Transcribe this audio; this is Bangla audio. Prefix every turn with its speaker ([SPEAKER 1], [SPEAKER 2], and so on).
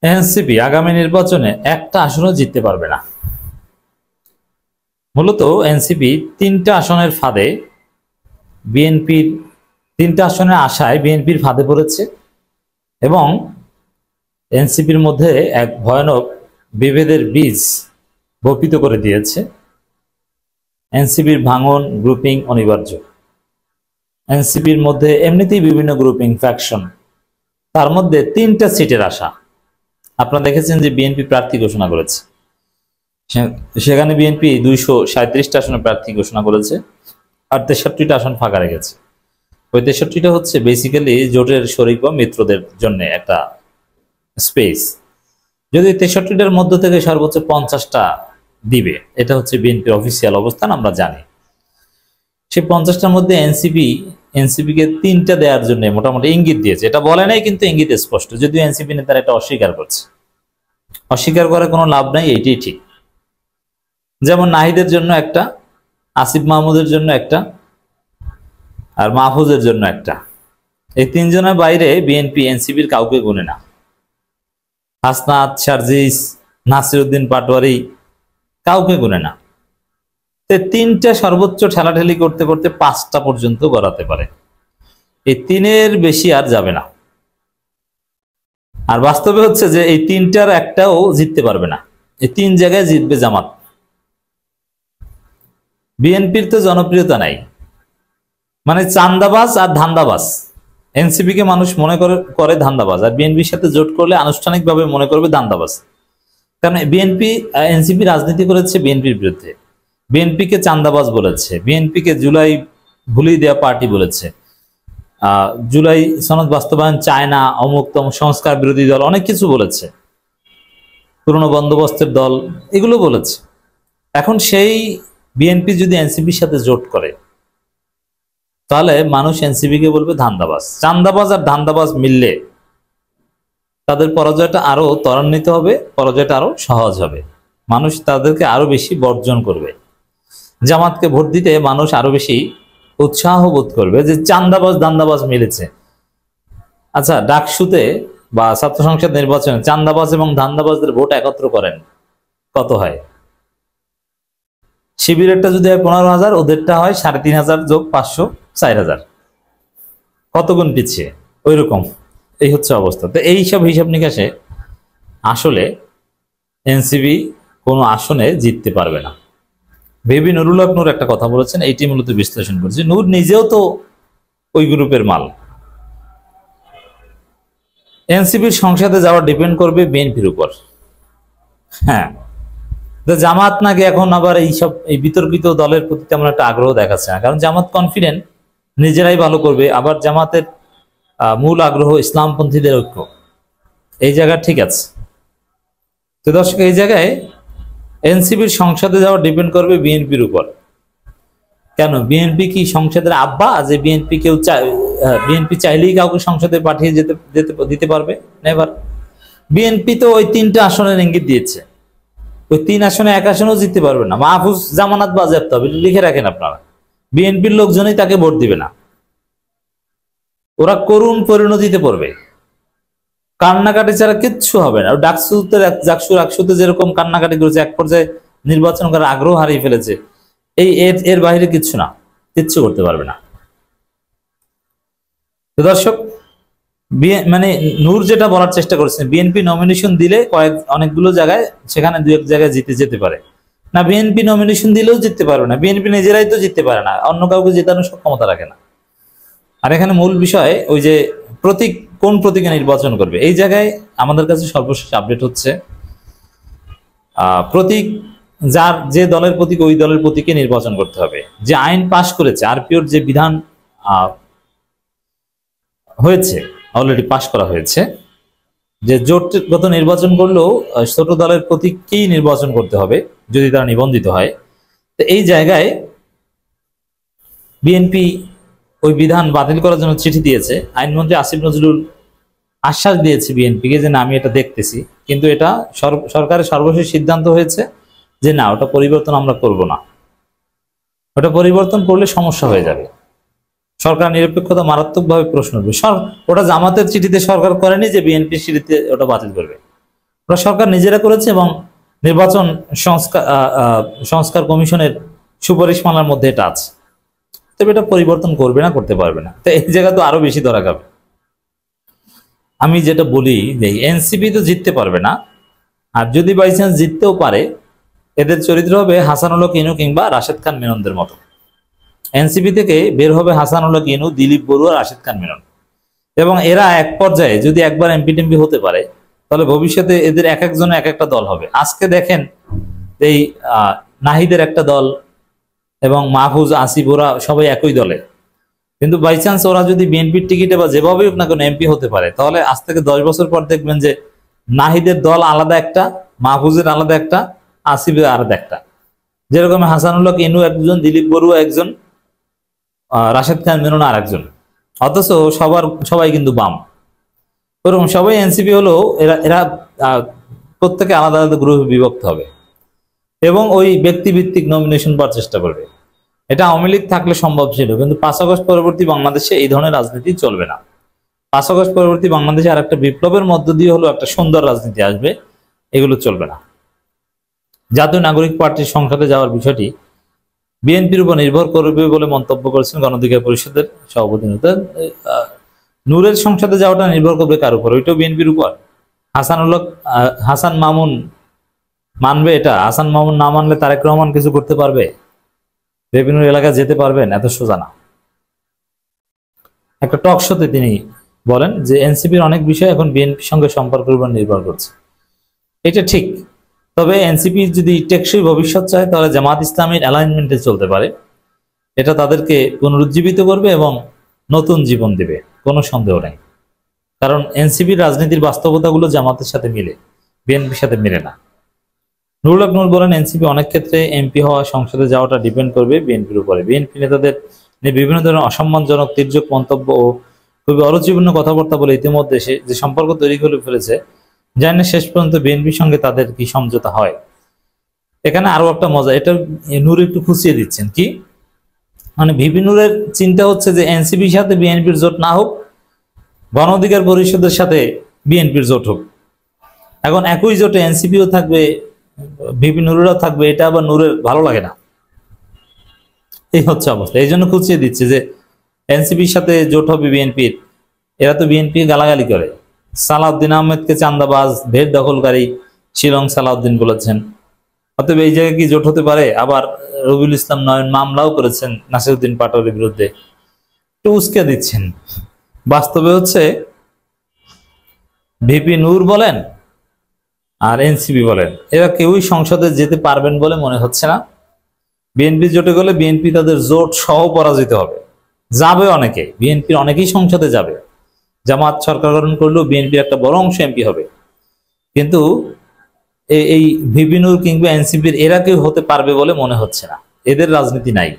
[SPEAKER 1] এনসিপি আগামী নির্বাচনে একটা আসনও জিততে পারবে না। মূলত এনসিপি তিনটা আসনের ফাঁদে বিএনপির তিনটা আসনের আশায় বিএনপির ফাঁদে পড়েছে এবং এনসিপির মধ্যে এক ভয়ানক বিভেদের বীজ বপিত করে দিয়েছে। এনসিপির ভাঙন গ্রুপিং অনিবার্য। এনসিপির মধ্যে এমনিতেই বিভিন্ন গ্রুপিং ফ্যাকশন, তার মধ্যে তিনটা সিটের আশা। আপনারা দেখেছেন যে বিএনপি প্রার্থী ঘোষণা করেছে, সেখানে বিএনপি 237টা আসনে প্রার্থী ঘোষণা করেছে আর 63টা আসন ফাঁকা রেখেছে। ওই 63টা হচ্ছে বেসিক্যালি জোটের শরিক বা মিত্রদের জন্য একটা স্পেস। যদি 63টার মধ্য থেকে সর্বোচ্চ 50টা দিবে, এটা হচ্ছে বিএনপির অফিসিয়াল অবস্থান, আমরা জানি। সেই 50টার মধ্যে এনসিপিকে 3টা দেওয়ার জন্য মোটামুটি ইঙ্গিত দিয়েছে। এটা বলে নাই, কিন্তু ইঙ্গিত স্পষ্ট, যদিও এনসিপি নেতারা এটা অস্বীকার করছে। অস্বীকার করে কোনো লাভ নাই, এইটাই ঠিক। যেমন নাহিদের জন্য একটা, আসিফ মাহমুদের জন্য একটা, আর মাহফুজের জন্য একটা। এই তিনজনের বাইরে বিএনপি এনসিপির কাউকে গুনে না। হাসনাত, সার্জিস, নাসিরউদ্দিন পাটোয়ারি কাউকে গুনে না। তিনটা সর্বোচ্চ ঠেলাঠেলি করতে করতে 5টা পর্যন্ত গড়াতে পারে। এই 3-এর বেশি আর যাবে না। আর বাস্তবে হচ্ছে যে এই 3টার একটাও জিততে পারবে না। এই 3 জায়গায় জিতবে জামাত। বিএনপির তো জনপ্রিয়তা নাই, মানে চান্দাবাজ আর ধান্দাবাজ। এনসিপি কে মানুষ মনে করে ধান্দাবাজ, আর বিএনপির সাথে জোট করলে আনুষ্ঠানিকভাবে মনে করবে ধান্দাবাজ। কারণ এনসিপি রাজনীতি করেছে বিএনপির বিরুদ্ধে, বিএনপিকে চান্দাবাজ বলেছে, বিএনপিকে জুলাই ভুলিয়ে দেওয়া পার্টি বলেছে, জুলাই সনদ বাস্তবায়ন চায় না, অমুক তমুক সংস্কার বিরোধী দল, অনেক কিছু বলেছে, পুরনো বন্দোবস্তের দল, এগুলো বলেছে। এখন সেই বিএনপি যদি এনসিপির সাথে জোট করে, তাহলে মানুষ এনসিপি কে বলবে ধান্দাবাজ। চান্দাবাজ আর ধান্দাবাজ মিললে তাদের পরাজয়টা আরো ত্বরান্বিত হবে, পরাজয়টা আরো সহজ হবে, মানুষ তাদেরকে আরো বেশি বর্জন করবে। জামাতকে ভোট দিতে মানুষ আরো বেশি উৎসাহ বোধ করবে যে চান্দাবাজ ধান্দাবাজ মিলেছে। আচ্ছা, ডাকসুতে বা ছাত্র সংসদ নির্বাচনে চান্দাবাজ এবং ধান্দাবাজদের ভোট একত্র করেন, কত হয়? শিবিরেরটা যদি হয় 15,000, ওদেরটা হয় 3,500 যোগ 500, 4,000। কত গুণ পিছিয়ে? ওই রকম। এই হচ্ছে অবস্থা। তো এইসব হিসাব নিকাশে আসলে এনসিপি কোনো আসনে জিততে পারবে না। বেবি নুরুল হক নূর একটা কথা বলেছেন, এইটি মূলত বিশ্লেষণ করছে। নূর নিজেও তো ওই গ্রুপের মাল। এনসিপির সংসদে যাওয়া ডিপেন্ড করবে বিএনপির উপর। হ্যাঁ, জামাত নাকি এখন আবার এই বিতর্কিত দলের প্রতি তেমন একটা আগ্রহ দেখাচ্ছে না, কারণ জামাত কনফিডেন্ট নিজেরাই ভালো করবে। আবার জামাতের মূল আগ্রহ ইসলামপন্থীদের ঐক্য, এই জায়গা ঠিক আছে। তো দর্শক, এই জায়গায় এনসিপির সংসদে যাওয়া ডিপেন্ড করবে বিএনপির উপর। কেন? বিএনপি কি সংসদের আব্বা যে বিএনপি চাইলেই কাউকে সংসদে পাঠিয়ে দিতে পারবে? নেভার। বিএনপি তো ওই 3টা আসনের ইঙ্গিত দিয়েছে, ওই 3 আসনে 1 আসনেও জিততে পারবে না। মাহফুজ জামানত বাজেয়াপ্ত হবে, লিখে রাখেন আপনারা। বিএনপির লোকজনই তাকে ভোট দিবে না, ওরা করুণ পরিণতিতে পড়বে। কান্নাকাটি ছাড়া কিচ্ছু হবে না। ডাকসুতে যেরকম কান্নাকাটি করেছে, এক পর্যায়ে নির্বাচন করার আগ্রহ হারিয়ে ফেলেছে, এর বাইরে কিচ্ছু না, কিচ্ছু করতে পারবে না। তো দর্শক, মানে নূর যেটা বলার চেষ্টা করেছেন, বিএনপি নমিনেশন দিলে অনেকগুলো জায়গায়, সেখানে 2-1 জায়গায় জিতে যেতে পারে না। বিএনপি নমিনেশন দিলেও জিততে পারবে না, বিএনপি নিজেরাই তো জিততে পারে না, অন্য কাউকে জেতানোর ক্ষমতা রাখে না। আর এখানে মূল বিষয় ওই যে প্রতীক, কোন প্রতীকে নির্বাচন করবে। এই জায়গায় আমাদের কাছে সর্বশেষ আপডেট হচ্ছে, প্রতীক যে দলের প্রতীক, ওই দলের প্রতীকে নির্বাচন করতে হবে। যে আইন পাশ করেছে, আরপিওর যে বিধান হয়েছে, অলরেডি পাশ করা হয়েছে, যে জোটগত নির্বাচন করলেও ছোট দলের প্রতীককেই নির্বাচন করতে হবে যদি তারা নিবন্ধিত হয়। তো এই জায়গায় বিএনপি ওই বিধান বাতিল করার জন্য চিঠি দিয়েছে। আইনমন্ত্রী আসিফ নজরুল আশ্বাস দিয়েছে বিএনপিকে যে না, আমি এটা দেখতেছি, কিন্তু এটা সরকারের সর্বশেষ সিদ্ধান্ত হয়েছে যে না, ওটা পরিবর্তন আমরা করব না, ওটা পরিবর্তন করলে সমস্যা হয়ে যাবে, সরকার নিরপেক্ষতা মারাত্মকভাবে প্রশ্ন উঠবে। ওটা জামাতের চিঠিতে সরকার করেনি যে বিএনপির চিঠিতে ওটা বাতিল করবে, ওরা সরকার নিজেরা করেছে এবং নির্বাচন সংস্কার কমিশনের সুপারিশমালার মধ্যে এটা আছে। তবে এটা পরিবর্তন করবে না, করতে পারবে না। তো এই জায়গা তো আরো বেশি ধরা যাবে। আমি যেটা বলি যে এনসিপি তো জিততে পারবে না, আর যদি বাই চান্স জিততেও পারে এদের চরিত্র হবে হাসানুল হক ইনু কিংবা রাশেদ খান মেননদের মতো। এনসিপি থেকে বের হবে হাসানুল হক ইনু, দিলীপ বড়ুয়া, রাশেদ খান মেনন, এবং এরা এক পর্যায়ে যদি একবার এমপি টেমপি হতে পারে তাহলে ভবিষ্যতে এদের এক একজনের এক একটা দল হবে। আজকে দেখেন এই নাহিদের একটা দল এবং মাহফুজ, আসিফ, ওরা সবাই একই দলে, কিন্তু বাই চান্স ওরা যদি বিএনপির টিকিটে বা যেভাবেই হোক না কোনো এমপি হতে পারে, তাহলে আজ থেকে 10 বছর পর দেখবেন যে নাহিদের দল আলাদা একটা, মাহফুজের আলাদা একটা, আসিফের আলাদা একটা। যেরকম হাসানুল হক ইনু একজন, দিলীপ বড়ুয়া একজন, রাশেদ খান মেনন আর একজন, অথচ সবাই কিন্তু বাম। ওরকম সবাই এনসিপি হলেও এরা এরা প্রত্যেকে আলাদা আলাদা গ্রুপে বিভক্ত হবে এবং ওই ব্যক্তিভিত্তিক নমিনেশন পাওয়ার চেষ্টা করবে। এটা আওয়ামী লীগ থাকলে সম্ভব ছিল, কিন্তু 5 আগস্ট পরবর্তী বাংলাদেশে এই ধরনের রাজনীতি চলবে না। 5 আগস্ট পরবর্তী বাংলাদেশে আর একটা বিপ্লবের মধ্য দিয়ে হলো একটা সুন্দর রাজনীতি আসবে, এগুলো চলবে না। জাতীয় নাগরিক পার্টির সংসদে যাওয়ার বিষয়টি বিএনপির উপর নির্ভর করবে বলে মন্তব্য করেছেন গণ অধিকার পরিষদের সভাপতি নূরের সংসদে যাওয়াটা নির্ভর করবে কার উপর? ওইটাও বিএনপির উপর। হাসান মামুন মানবে এটা? হাসান মামুন না মানলে তারেক রহমান কিছু করতে পারবে? বিভিন্ন এলাকায় যেতে পারবেন? এত সোজা না। একটা টক শোতে তিনি বলেন যে এনসিপির অনেক বিষয় এখন বিএনপির সঙ্গে সম্পর্কের উপর নির্ভর করছে। এটা ঠিক, তবে এনসিপি যদি টেকসই ভবিষ্যৎ চায় তাহলে জামাত ইসলামীর অ্যালাইনমেন্টে চলতে পারে। এটা তাদেরকে পুনরুজ্জীবিত করবে এবং নতুন জীবন দেবে, কোনো সন্দেহ নেই। কারণ এনসিপির রাজনীতির বাস্তবতাগুলো জামাতের সাথে মিলে, বিএনপির সাথে মিলে না। নুরুল হক নূর বলেন এনসিপি অনেক ক্ষেত্রে এমপি হওয়া, সংসদে যাওয়াটা ডিপেন্ড করবে বিএনপির উপরে। বিএনপি নেতাদের নিয়ে বিভিন্ন ধরনের অসম্মানজনক, তির্যক মন্তব্য ও খুবই অরুচিপূর্ণ কথাবার্তা বলে ইতিমধ্যে সে যে সম্পর্ক তৈরি করে ফেলেছে, জানি না শেষ পর্যন্ত বিএনপির সঙ্গে তাদের কি সমঝোতা হয়। এখানে আরো একটা মজা, এটা নূর একটু খুঁচিয়ে দিচ্ছেন কি, মানে ভিপি নূরের চিন্তা হচ্ছে যে এনসিপির সাথে বিএনপির জোট না হোক, গণ অধিকার পরিষদের সাথে বিএনপির জোট হোক। এখন একই জোটে এনসিপিও থাকবে, ভিপি নূরেরও থাকবে, এটা আবার নূরের ভালো লাগে না। এই হচ্ছে অবস্থা। এই জন্য খুঁচিয়ে দিচ্ছে যে এনসিপির সাথে জোট হবে বিএনপির। এরা তো বিএনপি গালাগালি করে। সালাউদ্দিন আহমেদকে চান্দাবাজ, ভেট দখলকারী শিলং সালাউদ্দিন বলেছেন। অতএব এই জায়গায় কি জোট হতে পারে? আবার রবিউল ইসলাম নয়ন মামলাও করেছেন নাসিরউদ্দিন পাটোয়ারির বিরুদ্ধে। একটু উস্কে দিচ্ছেন। বাস্তবে হচ্ছে ভিপি নূর বলেন আর এনসিপি বলেন, এরা কেউই সংসদে যেতে পারবেন বলে মনে হচ্ছে না। বিএনপি জোটে গেলে বিএনপি তাদের জোট সহ পরাজিত হবে। যাবে অনেকে, বিএনপির অনেকেই সংসদে যাবে। জামাত সরকার গঠন করলেও বিএনপির একটা বড় অংশ এমপি হবে, কিন্তু এই ভিপি নূর কিংবা এনসিপির এরা কেউ হতে পারবে বলে মনে হচ্ছে না। এদের রাজনীতি নাই।